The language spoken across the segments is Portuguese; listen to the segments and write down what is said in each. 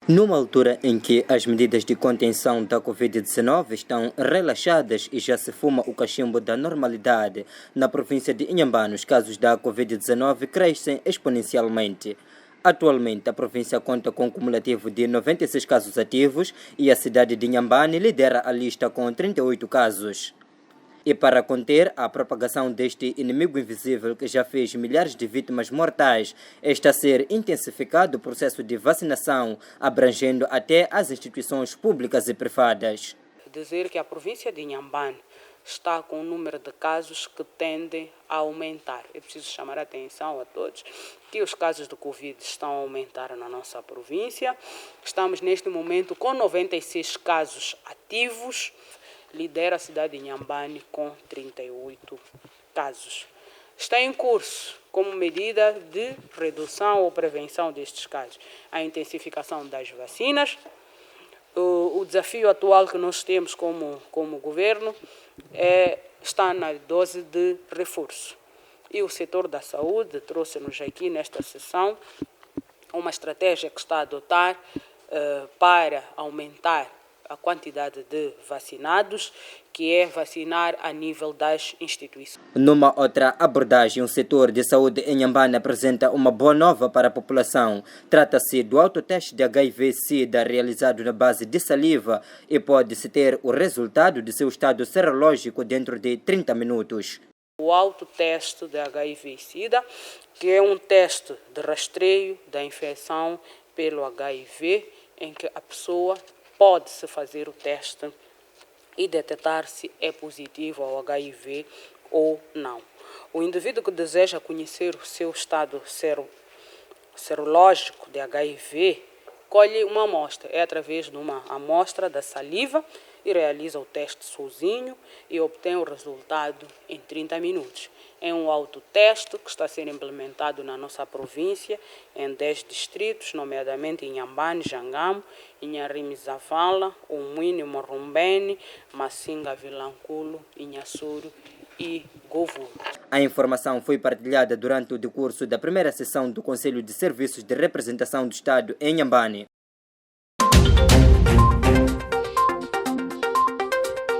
Numa altura em que as medidas de contenção da Covid-19 estão relaxadas e já se fuma o cachimbo da normalidade, na província de Inhambane os casos da Covid-19 crescem exponencialmente. Atualmente, a província conta com um cumulativo de 96 casos ativos e a cidade de Inhambane lidera a lista com 38 casos. E para conter a propagação deste inimigo invisível que já fez milhares de vítimas mortais, está a ser intensificado o processo de vacinação, abrangendo até as instituições públicas e privadas. Dizer que a província de Inhambane está com um número de casos que tendem a aumentar. É preciso chamar a atenção a todos que os casos de Covid estão a aumentar na nossa província. Estamos neste momento com 96 casos ativos. Lidera a cidade de Inhambane com 38 casos. Está em curso, como medida de redução ou prevenção destes casos, a intensificação das vacinas. O desafio atual que nós temos como governo está na dose de reforço. E o setor da saúde trouxe-nos aqui nesta sessão uma estratégia que está a adotar para aumentar a quantidade de vacinados, que é vacinar a nível das instituições. Numa outra abordagem, o setor de saúde em Inhambane apresenta uma boa nova para a população. Trata-se do autoteste de HIV-Sida realizado na base de saliva e pode-se ter o resultado de seu estado serológico dentro de 30 minutos. O autoteste de HIV-Sida, que é um teste de rastreio da infecção pelo HIV, em que a pessoa pode-se fazer o teste e detectar se é positivo ao HIV ou não. O indivíduo que deseja conhecer o seu estado serológico de HIV, colhe uma amostra, através de uma amostra da saliva e realiza o teste sozinho e obtém o resultado em 30 minutos. É um autoteste que está a ser implementado na nossa província em 10 distritos, nomeadamente em Inhambane, Jangamo, Inharime, Zavala, Umuine, Morumbene, Massinga, Vilanculo, Inhassuru e Govuro. A informação foi partilhada durante o decurso da primeira sessão do Conselho de Serviços de Representação do Estado em Inhambane.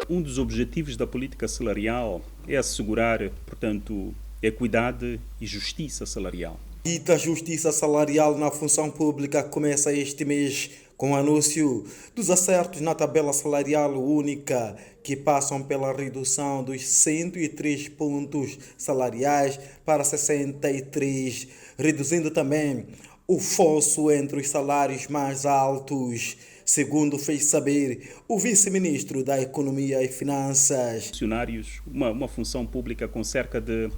Um dos objetivos da política salarial é assegurar, portanto, equidade e justiça salarial. Dita justiça salarial na função pública começa este mês com o anúncio dos acertos na tabela salarial única, que passam pela redução dos 103 pontos salariais para 63, reduzindo também o fosso entre os salários mais altos, segundo fez saber o vice-ministro da Economia e Finanças. Funcionários, uma função pública com cerca de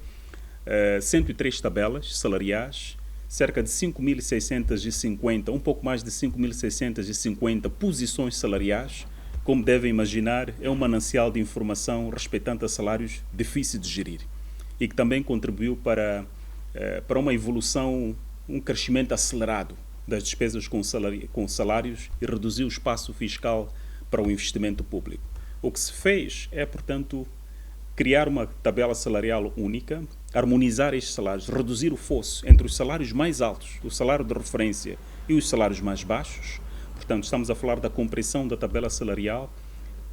103 tabelas salariais, cerca de 5.650, um pouco mais de 5.650 posições salariais. Como devem imaginar, é um manancial de informação respeitante a salários difícil de gerir e que também contribuiu para uma evolução, um crescimento acelerado das despesas com salários e reduzir o espaço fiscal para o investimento público. O que se fez é, portanto, criar uma tabela salarial única, harmonizar estes salários, reduzir o fosso entre os salários mais altos, o salário de referência e os salários mais baixos. Portanto, estamos a falar da compreensão da tabela salarial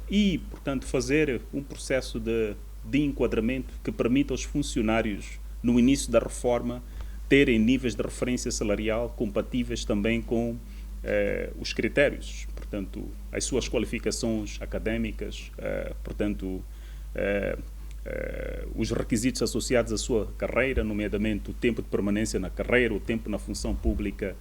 e, portanto, fazer um processo de enquadramento que permita aos funcionários, no início da reforma, terem níveis de referência salarial compatíveis também com os critérios, portanto, as suas qualificações académicas, portanto, os requisitos associados à sua carreira, nomeadamente o tempo de permanência na carreira, o tempo na função pública,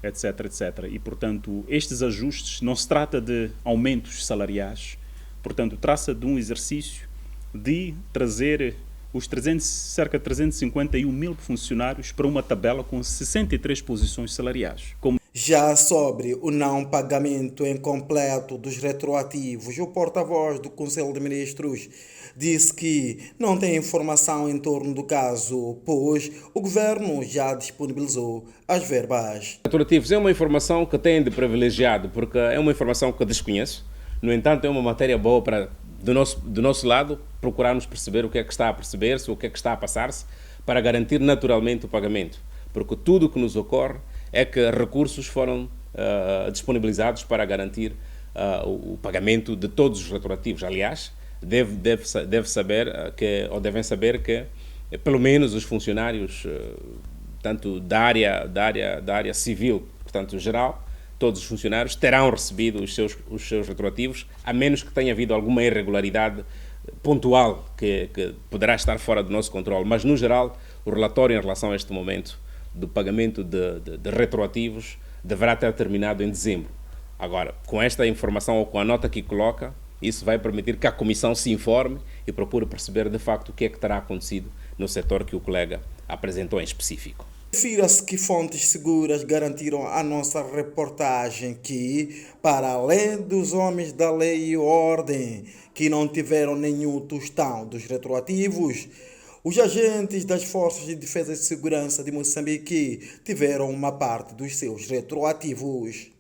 etc, etc. E, portanto, estes ajustes não se trata de aumentos salariais, portanto, trata de um exercício de trazer os cerca de 351 mil funcionários para uma tabela com 63 posições salariais. Já sobre o não pagamento incompleto dos retroativos, o porta-voz do Conselho de Ministros disse que não tem informação em torno do caso, pois o governo já disponibilizou as verbas. Retroativos é uma informação que tem de privilegiado, porque é uma informação que desconheço. No entanto, é uma matéria boa para, do nosso lado, procurarmos perceber o que é que está a perceber-se, o que é que está a passar-se, para garantir naturalmente o pagamento. Porque tudo o que nos ocorre é que recursos foram disponibilizados para garantir o pagamento de todos os retroativos. Aliás, devem saber que pelo menos os funcionários, tanto da área civil, portanto geral, todos os funcionários terão recebido os seus retroativos, a menos que tenha havido alguma irregularidade pontual que poderá estar fora do nosso controle. Mas, no geral, o relatório em relação a este momento do pagamento de retroativos deverá ter terminado em dezembro. Agora, com esta informação ou com a nota que coloca, isso vai permitir que a Comissão se informe e procure perceber, de facto, o que é que terá acontecido no setor que o colega apresentou em específico. Refira-se que fontes seguras garantiram à nossa reportagem que, para além dos homens da lei e ordem que não tiveram nenhum tostão dos retroativos, os agentes das Forças de Defesa e Segurança de Moçambique tiveram uma parte dos seus retroativos.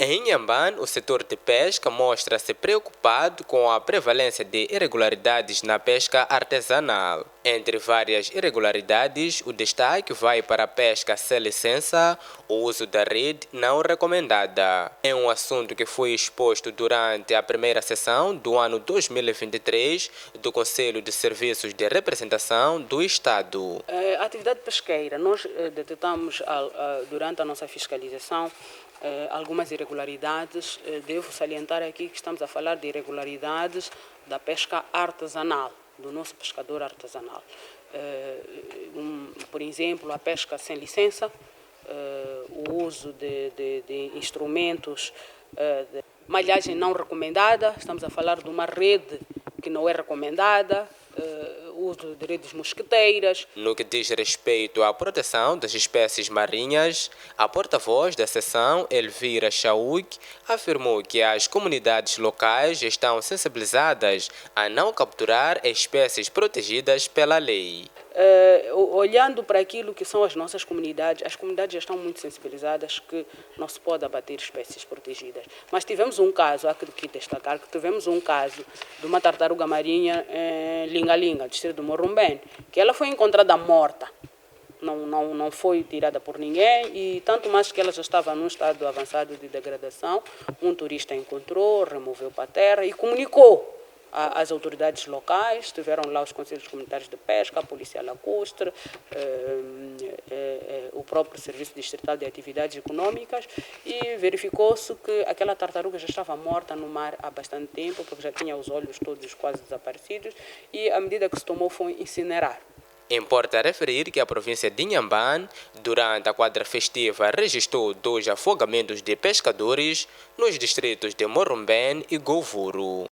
Em Inhambane, o setor de pesca mostra-se preocupado com a prevalência de irregularidades na pesca artesanal. Entre várias irregularidades, o destaque vai para a pesca sem licença, o uso da rede não recomendada. É um assunto que foi exposto durante a primeira sessão do ano 2023 do Conselho de Serviços de Representação do Estado. A atividade pesqueira, nós detectamos durante a nossa fiscalização algumas irregularidades. Devo salientar aqui que estamos a falar de irregularidades da pesca artesanal, do nosso pescador artesanal. Por exemplo, a pesca sem licença, o uso de instrumentos, de malhagem não recomendada, estamos a falar de uma rede que não é recomendada, uso de redes mosquiteiras. No que diz respeito à proteção das espécies marinhas, a porta-voz da seção, Elvira Chauk, afirmou que as comunidades locais estão sensibilizadas a não capturar espécies protegidas pela lei. Olhando para aquilo que são as nossas comunidades, as comunidades já estão muito sensibilizadas que não se pode abater espécies protegidas. Mas tivemos um caso, há que destacar que tivemos um caso de uma tartaruga marinha em Lingalinga, distrito do Morrumbém, que ela foi encontrada morta. Não foi tirada por ninguém, e tanto mais que ela já estava num estado avançado de degradação. Um turista encontrou, removeu para a terra e comunicou às autoridades locais. Estiveram lá os conselhos comunitários de pesca, a polícia lacustre, o próprio Serviço Distrital de Atividades Econômicas, e verificou-se que aquela tartaruga já estava morta no mar há bastante tempo, porque já tinha os olhos todos quase desaparecidos, e a medida que se tomou foi incinerar. Importa referir que a província de Inhambane, durante a quadra festiva, registrou 2 afogamentos de pescadores nos distritos de Morrumbém e Govuro.